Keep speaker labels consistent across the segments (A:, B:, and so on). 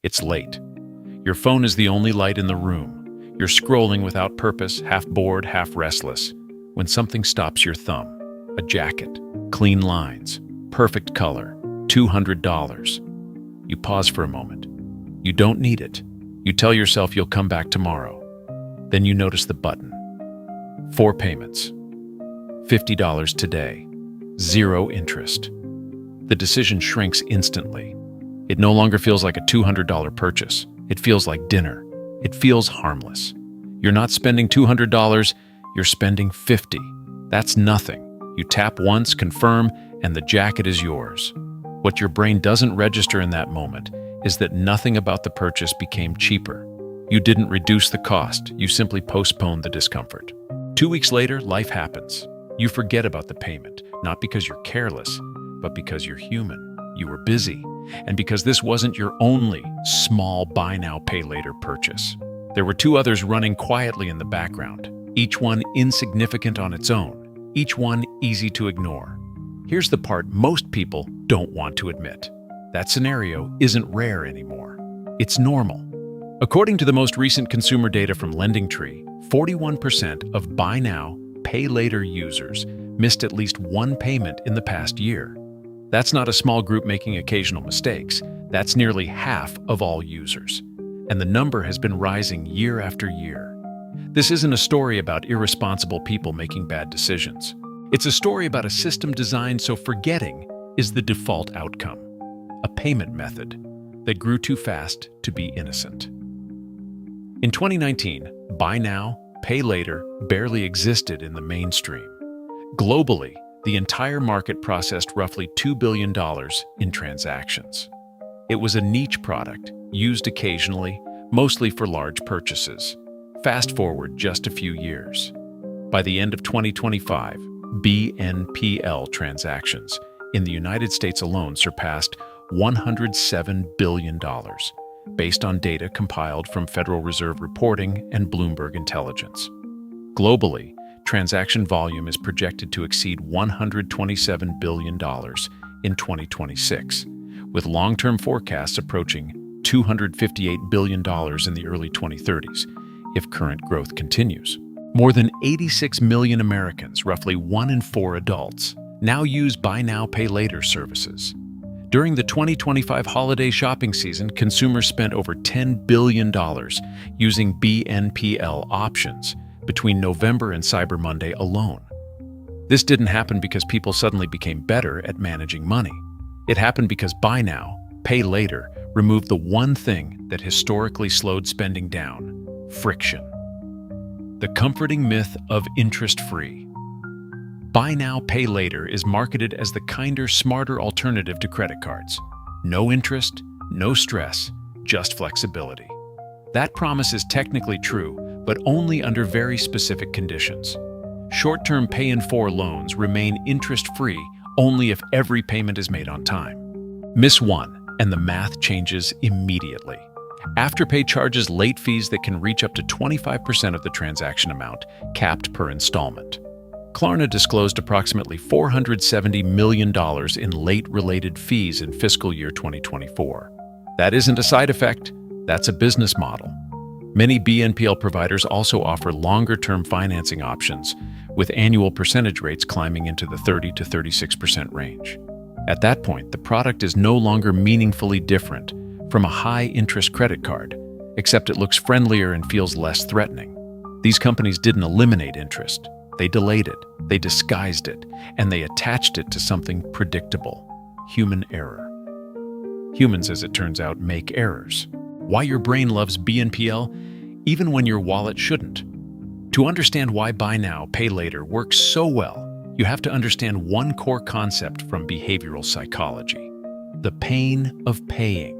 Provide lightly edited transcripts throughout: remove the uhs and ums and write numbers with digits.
A: It's late. Your phone is the only light in the room. You're scrolling without purpose, half bored, half restless, when something stops your thumb. A jacket, clean lines, perfect color, $200. You pause for a moment. You don't need it. You tell yourself you'll come back tomorrow. Then you notice the button. 4 payments. $50 today. 0 interest. The decision shrinks instantly. It no longer feels like a $200 purchase. It feels like dinner. It feels harmless. You're not spending $200, you're spending $50. That's nothing. You tap once, confirm, and the jacket is yours. What your brain doesn't register in that moment is that nothing about the purchase became cheaper. You didn't reduce the cost, you simply postponed the discomfort. 2 weeks later, life happens. You forget about the payment, not because you're careless, but because you're human. You were busy, and because this wasn't your only small buy now, pay later purchase. There were 2 others running quietly in the background, each one insignificant on its own, each one easy to ignore. Here's the part most people don't want to admit. That scenario isn't rare anymore. It's normal. According to the most recent consumer data from LendingTree, 41% of buy now, pay later users missed at least 1 payment in the past year. That's not a small group making occasional mistakes. That's nearly half of all users. And the number has been rising year after year. This isn't a story about irresponsible people making bad decisions. It's a story about a system designed so forgetting is the default outcome. A payment method that grew too fast to be innocent. In 2019, buy now, pay later barely existed in the mainstream. Globally, the entire market processed roughly $2 billion in transactions. It was a niche product, used occasionally, mostly for large purchases. Fast forward just a few years. By the end of 2025, BNPL transactions in the United States alone surpassed $107 billion, based on data compiled from Federal Reserve reporting and Bloomberg Intelligence. Globally, transaction volume is projected to exceed $127 billion in 2026, with long-term forecasts approaching $258 billion in the early 2030s, if current growth continues. More than 86 million Americans, roughly 1 in 4 adults, now use buy now, pay later services. During the 2025 holiday shopping season, consumers spent over $10 billion using BNPL options between November and Cyber Monday alone. This didn't happen because people suddenly became better at managing money. It happened because buy now, pay later removed the one thing that historically slowed spending down: friction. The comforting myth of interest-free. Buy now, pay later is marketed as the kinder, smarter alternative to credit cards. No interest, no stress, just flexibility. That promise is technically true, but only under very specific conditions. Short-term pay-in-4 loans remain interest-free only if every payment is made on time. Miss one, and the math changes immediately. Afterpay charges late fees that can reach up to 25% of the transaction amount, capped per installment. Klarna disclosed approximately $470 million in late-related fees in fiscal year 2024. That isn't a side effect, that's a business model. Many BNPL providers also offer longer-term financing options, with annual percentage rates climbing into the 30 to 36% range. At that point, the product is no longer meaningfully different from a high-interest credit card, except it looks friendlier and feels less threatening. These companies didn't eliminate interest. They delayed it, they disguised it, and they attached it to something predictable: human error. Humans, as it turns out, make errors. Why your brain loves BNPL, even when your wallet shouldn't. To understand why buy now, pay later works so well, you have to understand one core concept from behavioral psychology: the pain of paying.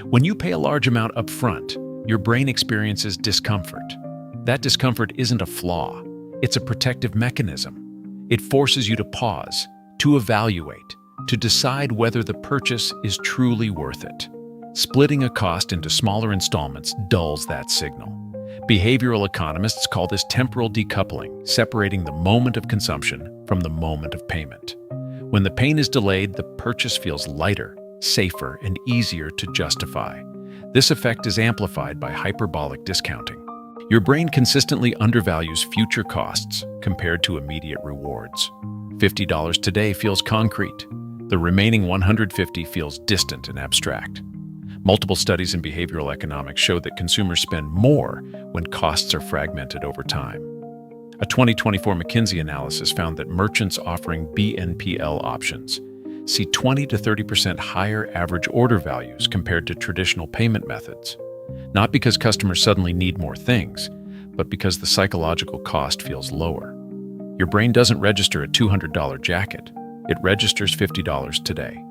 A: When you pay a large amount up front, your brain experiences discomfort. That discomfort isn't a flaw. It's a protective mechanism. It forces you to pause, to evaluate, to decide whether the purchase is truly worth it. Splitting a cost into smaller installments dulls that signal. Behavioral economists call this temporal decoupling, separating the moment of consumption from the moment of payment. When the pain is delayed, the purchase feels lighter, safer, and easier to justify. This effect is amplified by hyperbolic discounting. Your brain consistently undervalues future costs compared to immediate rewards. $50 today feels concrete. The remaining $150 feels distant and abstract. Multiple studies in behavioral economics show that consumers spend more when costs are fragmented over time. A 2024 McKinsey analysis found that merchants offering BNPL options see 20 to 30% higher average order values compared to traditional payment methods. Not because customers suddenly need more things, but because the psychological cost feels lower. Your brain doesn't register a $200 jacket. It registers $50 today.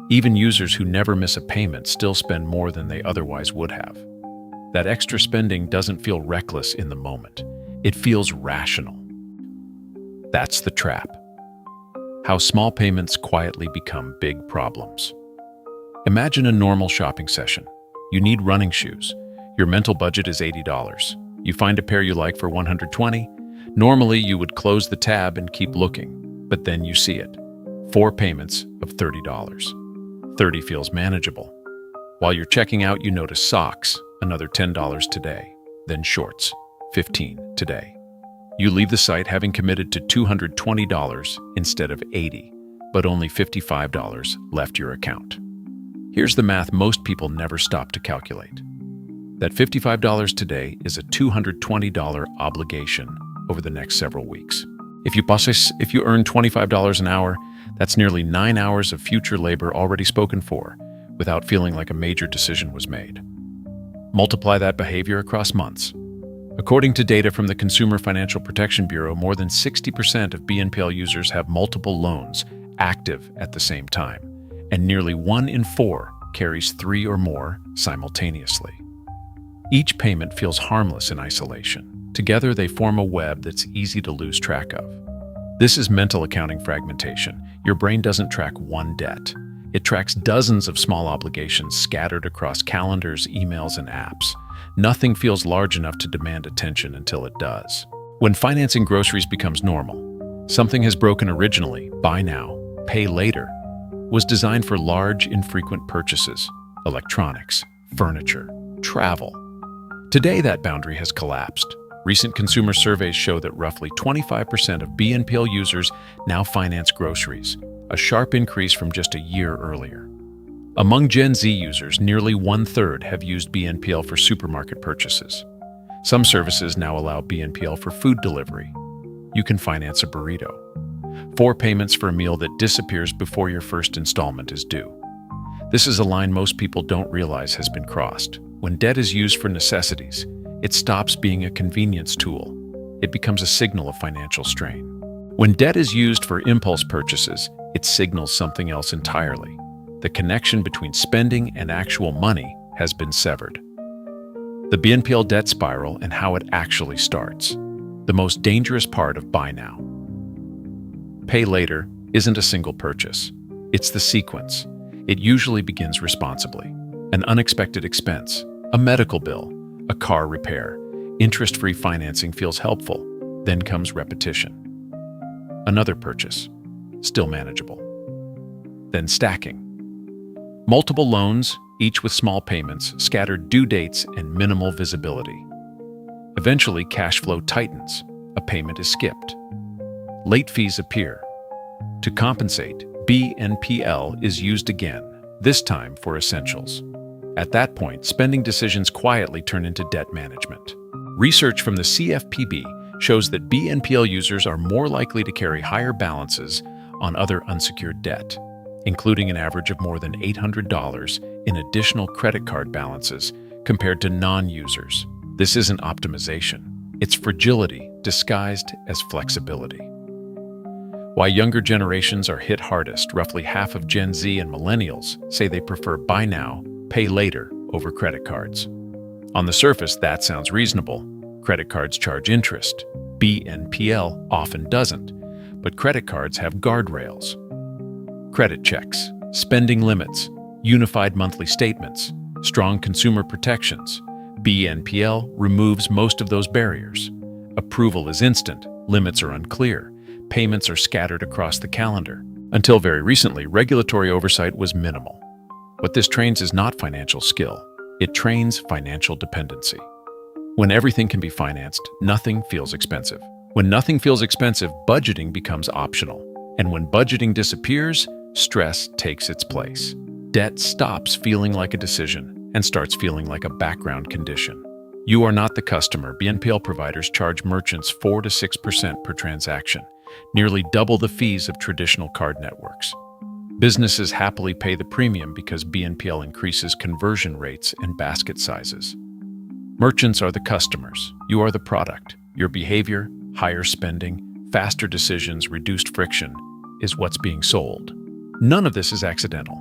A: Even users who never miss a payment still spend more than they otherwise would have. That extra spending doesn't feel reckless in the moment. It feels rational. That's the trap. How small payments quietly become big problems. Imagine a normal shopping session. You need running shoes. Your mental budget is $80. You find a pair you like for $120. Normally, you would close the tab and keep looking, but then you see it. 4 payments of $30. 30 feels manageable. While you're checking out, you notice socks, another $10 today, then shorts, $15 today. You leave the site having committed to $220 instead of $80, but only $55 left your account. Here's the math most people never stop to calculate. That $55 today is a $220 obligation over the next several weeks. If you earn $25 an hour, that's nearly 9 hours of future labor already spoken for, without feeling like a major decision was made. Multiply that behavior across months. According to data from the Consumer Financial Protection Bureau, more than 60% of BNPL users have multiple loans active at the same time, and nearly 1 in 4 carries 3 or more simultaneously. Each payment feels harmless in isolation. Together, they form a web that's easy to lose track of. This is mental accounting fragmentation. Your brain doesn't track one debt. It tracks dozens of small obligations scattered across calendars, emails, and apps. Nothing feels large enough to demand attention until it does. When financing groceries becomes normal, something has broken. Originally, buy now, pay later, was designed for large, infrequent purchases: electronics, furniture, travel. Today, that boundary has collapsed. Recent consumer surveys show that roughly 25% of BNPL users now finance groceries, a sharp increase from just a year earlier. Among Gen Z users, nearly 1/3 have used BNPL for supermarket purchases. Some services now allow BNPL for food delivery. You can finance a burrito. 4 payments for a meal that disappears before your first installment is due. This is a line most people don't realize has been crossed. When debt is used for necessities, it stops being a convenience tool. It becomes a signal of financial strain. When debt is used for impulse purchases, it signals something else entirely. The connection between spending and actual money has been severed. The BNPL debt spiral and how it actually starts. The most dangerous part of buy now, pay later isn't a single purchase. It's the sequence. It usually begins responsibly. An unexpected expense, a medical bill, a car repair. Interest-free financing feels helpful. Then comes repetition. Another purchase, still manageable. Then stacking. Multiple loans, each with small payments, scattered due dates, and minimal visibility. Eventually, cash flow tightens. A payment is skipped. Late fees appear. To compensate, BNPL is used again, this time for essentials. At that point, spending decisions quietly turn into debt management. Research from the CFPB shows that BNPL users are more likely to carry higher balances on other unsecured debt, including an average of more than $800 in additional credit card balances compared to non-users. This isn't optimization. It's fragility disguised as flexibility. Why younger generations are hit hardest, roughly half of Gen Z and millennials say they prefer buy now, pay later over credit cards. On the surface, that sounds reasonable. Credit cards charge interest. BNPL often doesn't, but credit cards have guardrails. Credit checks, spending limits, unified monthly statements, strong consumer protections. BNPL removes most of those barriers. Approval is instant, limits are unclear, payments are scattered across the calendar. Until very recently, regulatory oversight was minimal. What this trains is not financial skill. It trains financial dependency. When everything can be financed, nothing feels expensive. When nothing feels expensive, budgeting becomes optional. And when budgeting disappears, stress takes its place. Debt stops feeling like a decision and starts feeling like a background condition. You are not the customer. BNPL providers charge merchants 4 to 6% per transaction, nearly double the fees of traditional card networks. Businesses happily pay the premium because BNPL increases conversion rates and basket sizes. Merchants are the customers. You are the product. Your behavior, higher spending, faster decisions, reduced friction is what's being sold. None of this is accidental.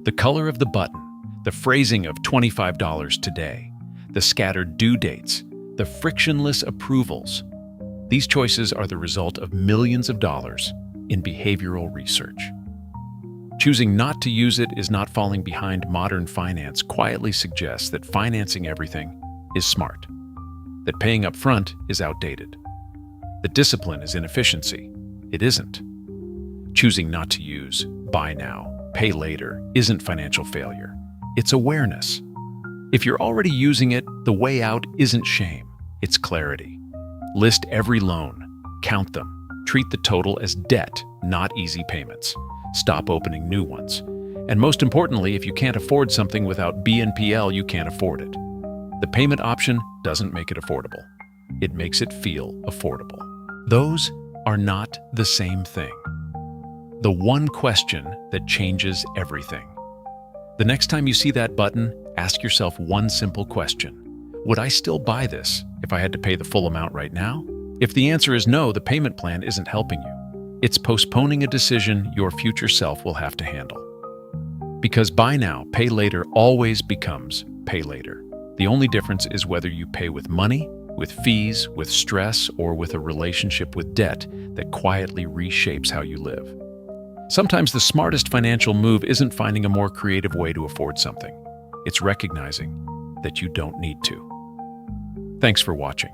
A: The color of the button, the phrasing of $25 today, the scattered due dates, the frictionless approvals. These choices are the result of millions of dollars in behavioral research. Choosing not to use it is not falling behind. Modern finance quietly suggests that financing everything is smart, that paying up front is outdated, that discipline is inefficiency. It isn't. Choosing not to use buy now, pay later isn't financial failure. It's awareness. If you're already using it, the way out isn't shame, it's clarity. List every loan, count them, treat the total as debt, not easy payments. Stop opening new ones. And most importantly, if you can't afford something without BNPL, you can't afford it. The payment option doesn't make it affordable. It makes it feel affordable. Those are not the same thing. The one question that changes everything. The next time you see that button, ask yourself one simple question. Would I still buy this if I had to pay the full amount right now? If the answer is no, the payment plan isn't helping you. It's postponing a decision your future self will have to handle. Because buy now, pay later always becomes pay later. The only difference is whether you pay with money, with fees, with stress, or with a relationship with debt that quietly reshapes how you live. Sometimes the smartest financial move isn't finding a more creative way to afford something. It's recognizing that you don't need to. Thanks for watching.